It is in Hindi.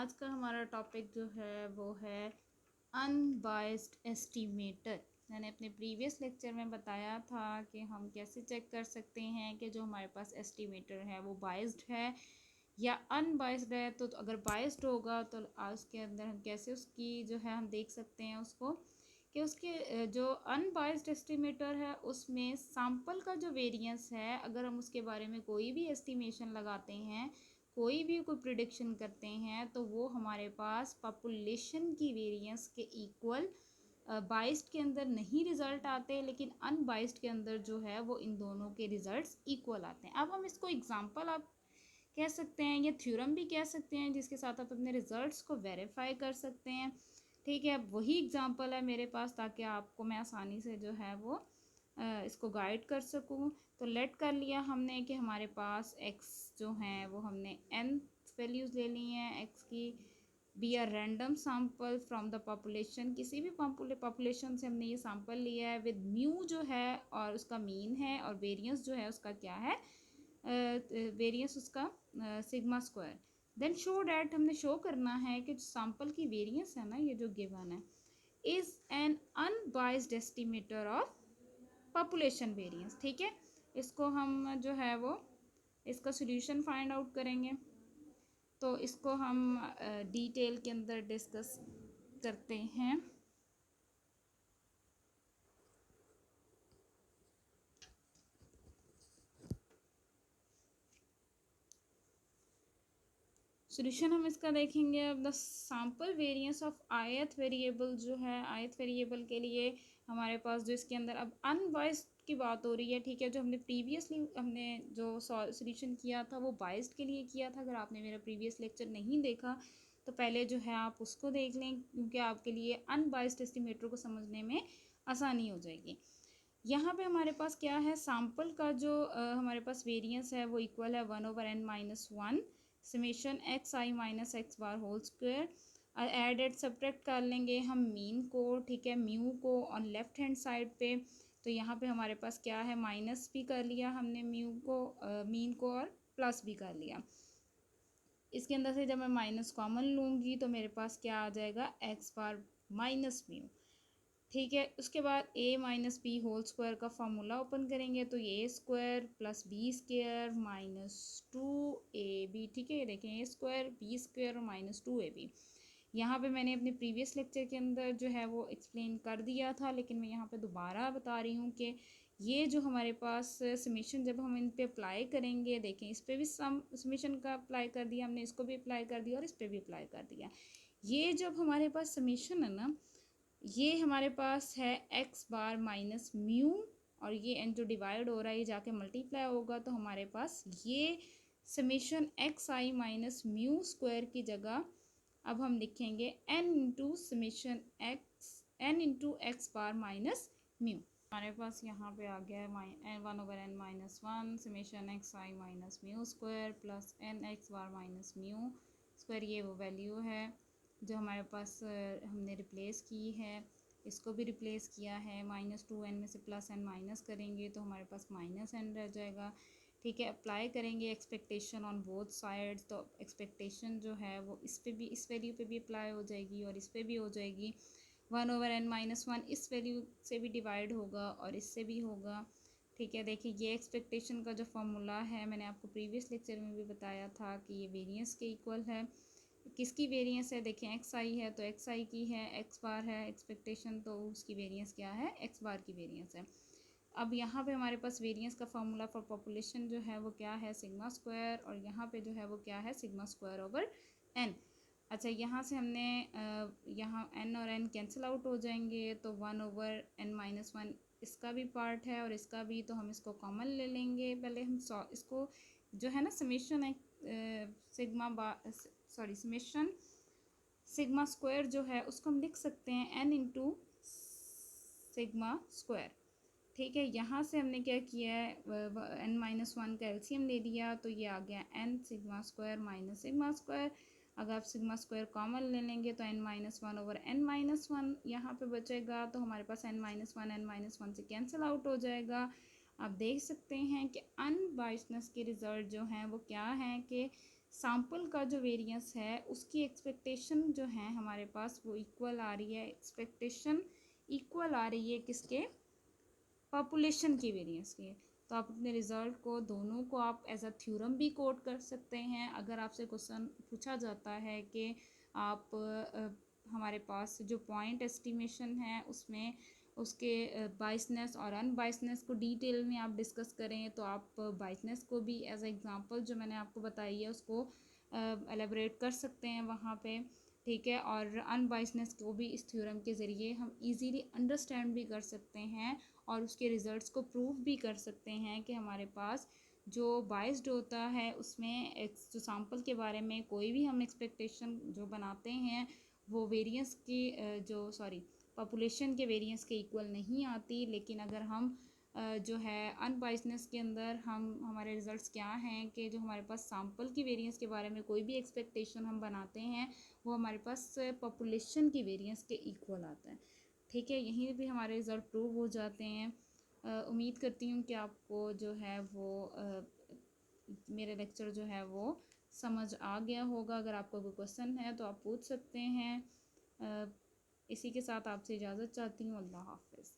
आज का हमारा टॉपिक जो है वो है अनबायस्ड एस्टिमेटर। मैंने अपने प्रीवियस लेक्चर में बताया था कि हम कैसे चेक कर सकते हैं कि जो हमारे पास एस्टिमेटर है वो बायस्ड है या अनबायस्ड है। तो अगर बायस्ड होगा तो उसके अंदर हम कैसे उसकी जो है हम देख सकते हैं उसको कि उसके जो अनबायस्ड एस्टिमेटर है उसमें सैंपल का जो वेरिएंस है, अगर हम उसके बारे में कोई भी एस्टिमेशन लगाते हैं, कोई भी कोई प्रिडिक्शन करते हैं, तो वो हमारे पास पॉपुलेशन की वेरिएंस के इक्वल बाइस्ड के अंदर नहीं रिज़ल्ट आते, लेकिन अनबाइस्ड के अंदर जो है वो इन दोनों के रिज़ल्ट्स इक्वल आते हैं। अब हम इसको एग्जांपल आप कह सकते हैं या थ्योरम भी कह सकते हैं, जिसके साथ आप अपने रिज़ल्ट्स को वेरीफाई कर सकते हैं। ठीक है, वही एग्जांपल है मेरे पास ताकि आपको मैं आसानी से जो है वो इसको गाइड कर सकूं। तो लेट कर लिया हमने कि हमारे पास x जो हैं वो हमने n वैल्यूज़ ले ली हैं x की। Be are random sample from the population, किसी भी पॉपुलेशन से हमने ये सैम्पल लिया है विद म्यू जो है और उसका मीन है, और वेरिएंस जो है उसका क्या है, वेरिएंस उसका sigma square. Then show that, हमने शो करना है कि सैम्पल की वेरिएंस है ना, ये जो गिवन है, is an unbiased estimator of population variance. ठीक है, इसको हम जो है वो इसका सॉल्यूशन फाइंड आउट करेंगे। तो इसको हम डिटेल के अंदर डिस्कस करते हैं। सॉल्यूशन हम इसका देखेंगे। अब the sample variance of ith variable जो है, ith वेरिएबल के लिए हमारे पास जो इसके अंदर अब अनबाइस्ड की बात हो रही है। ठीक है, जो हमने प्रीवियसली हमने जो सॉल्यूशन किया था वो बाइस्ड के लिए किया था। अगर आपने मेरा प्रीवियस लेक्चर नहीं देखा तो पहले जो है आप उसको देख लें, क्योंकि आपके लिए अनबाइस्ड एस्टिमेटर को समझने में आसानी हो जाएगी। यहाँ पे हमारे पास क्या है, सैम्पल का जो हमारे पास वेरिएंस है वो इक्वल है 1/n-1 summation x i minus x bar whole square. Add subtract कर लेंगे हम मीन को, ठीक है, म्यू को ऑन लेफ्ट हैंड साइड पे। तो यहाँ पे हमारे पास क्या है, माइनस भी कर लिया हमने म्यू को, मीन को, और प्लस भी कर लिया। इसके अंदर से जब मैं माइनस कॉमन लूँगी तो मेरे पास क्या आ जाएगा, एक्स बार माइनस म्यू। ठीक है, उसके बाद a minus b whole square का फॉर्मूला ओपन करेंगे तो a square plus b square minus 2ab। ठीक है, ये देखें, ए स्क्वायर बी स्क्वायर और माइनस 2ab। यहाँ पे मैंने अपने प्रीवियस लेक्चर के अंदर जो है वो एक्सप्लेन कर दिया था, लेकिन मैं यहाँ पे दोबारा बता रही हूँ कि ये जो हमारे पास समीशन जब हम इन पे अप्लाई करेंगे, देखें इस पर भी समीशन का अप्लाई कर दिया हमने, इसको भी अप्लाई कर दिया और इस पर भी अप्लाई कर दिया। ये जब हमारे पास समीशन है ना, ये हमारे पास है एक्स बार माइनस म्यू, और ये एन जो डिवाइड हो रहा है ये जाके मल्टीप्लाई होगा, तो हमारे पास ये summation x i minus mu square की जगह अब हम लिखेंगे n into summation x bar minus mu. हमारे पास यहाँ पे आ गया है 1/n-1 summation x i minus mu square plus n x bar minus mu square. ये वो वैल्यू है जो हमारे पास हमने रिप्लेस की है। इसको भी रिप्लेस किया है, -2n में से +n माइनस करेंगे तो हमारे पास -n रह जाएगा। ठीक है, अप्लाई करेंगे एक्सपेक्टेशन ऑन बोथ साइड्स, तो एक्सपेक्टेशन जो है वो इस पे भी, इस वैल्यू पे भी अप्लाई हो जाएगी और इस पे भी हो जाएगी। 1/n-1 इस वैल्यू से भी डिवाइड होगा और इससे भी होगा। ठीक है, देखिए ये एक्सपेक्टेशन का जो फॉर्मूला है मैंने आपको प्रीवियस लेक्चर में भी बताया था कि ये वेरिएंस के इक्वल है। किसकी वेरिएंस है, देखें एक्स आई है तो एक्स आई की है, एक्स बार है एक्सपेक्टेशन, तो उसकी वेरिएंस क्या है, एक्स बार की वेरिएंस है। अब यहाँ पे हमारे पास वेरिएंस का फॉर्मूला फॉर पॉपुलेशन जो है वो क्या है, सिग्मा स्क्वायर, और यहाँ पे जो है वो क्या है, सिग्मा स्क्वायर ओवर एन। अच्छा, यहाँ से हमने यहाँ एन और एन कैंसिल आउट हो जाएंगे, तो 1/n-1 इसका भी पार्ट है और इसका भी, तो हम इसको कॉमन ले लेंगे। पहले हम इसको जो है ना समेशन है समेशन सिग्मा स्क्वायर जो है उसको हम लिख सकते हैं n इंटू सिग्मा स्क्वायर। ठीक है, यहाँ से हमने क्या किया है, n-1 का एलसीएम ले लिया तो ये आ गया n sigma square minus sigma square. अगर आप सिग्मा स्क्वायर कॉमन ले लेंगे तो n-1/n-1 यहाँ पे बचेगा, तो हमारे पास n-1 से कैंसिल आउट हो जाएगा। आप देख सकते हैं कि अनबाइसनेस के रिज़ल्ट जो हैं वो क्या हैं कि सैंपल का जो वेरिएंस है उसकी एक्सपेक्टेशन जो है हमारे पास वो इक्वल आ रही है, एक्सपेक्टेशन इक्वल आ रही है किसके, पॉपुलेशन की वेरिएंस की। तो आप अपने रिजल्ट को दोनों को आप एज अ थ्योरम भी कोट कर सकते हैं। अगर आपसे क्वेश्चन पूछा जाता है कि आप हमारे पास जो पॉइंट एस्टिमेशन है उसमें उसके बाइसनेस और अनबाइसनेस को डिटेल में आप डिस्कस करें, तो आप बाइसनेस को भी एज एग्जांपल जो मैंने आपको बताई है उसको एलेबरेट कर सकते हैं वहाँ पे, ठीक है। और अनबाइसनेस को भी इस थ्योरम के ज़रिए हम इजीली अंडरस्टैंड भी कर सकते हैं और उसके रिजल्ट्स को प्रूव भी कर सकते हैं कि हमारे पास जो बाइस्ड होता है उसमें जो सैम्पल के बारे में कोई भी हम एक्सपेक्टेशन जो बनाते हैं वो वेरिएंस की जो सॉरी पॉपुलेशन के वेरिएंस के इक्वल नहीं आती। लेकिन अगर हम जो है अनबाइसनेस के अंदर हम हमारे रिजल्ट्स क्या हैं कि जो हमारे पास सैम्पल की वेरिएंस के बारे में कोई भी एक्सपेक्टेशन हम बनाते हैं वो हमारे पास पॉपुलेशन की वेरिएंस के इक्वल आता है, ठीक है। यहीं भी हमारे रिज़ल्ट प्रूव हो जाते हैं। उम्मीद करती हूँ कि आपको जो है वो मेरे लेक्चर जो है वो समझ आ गया होगा। अगर आपको कोई क्वेश्चन है तो आप पूछ सकते हैं। इसी के साथ आपसे इजाज़त चाहती हूँ। अल्लाह हाफ़िज़।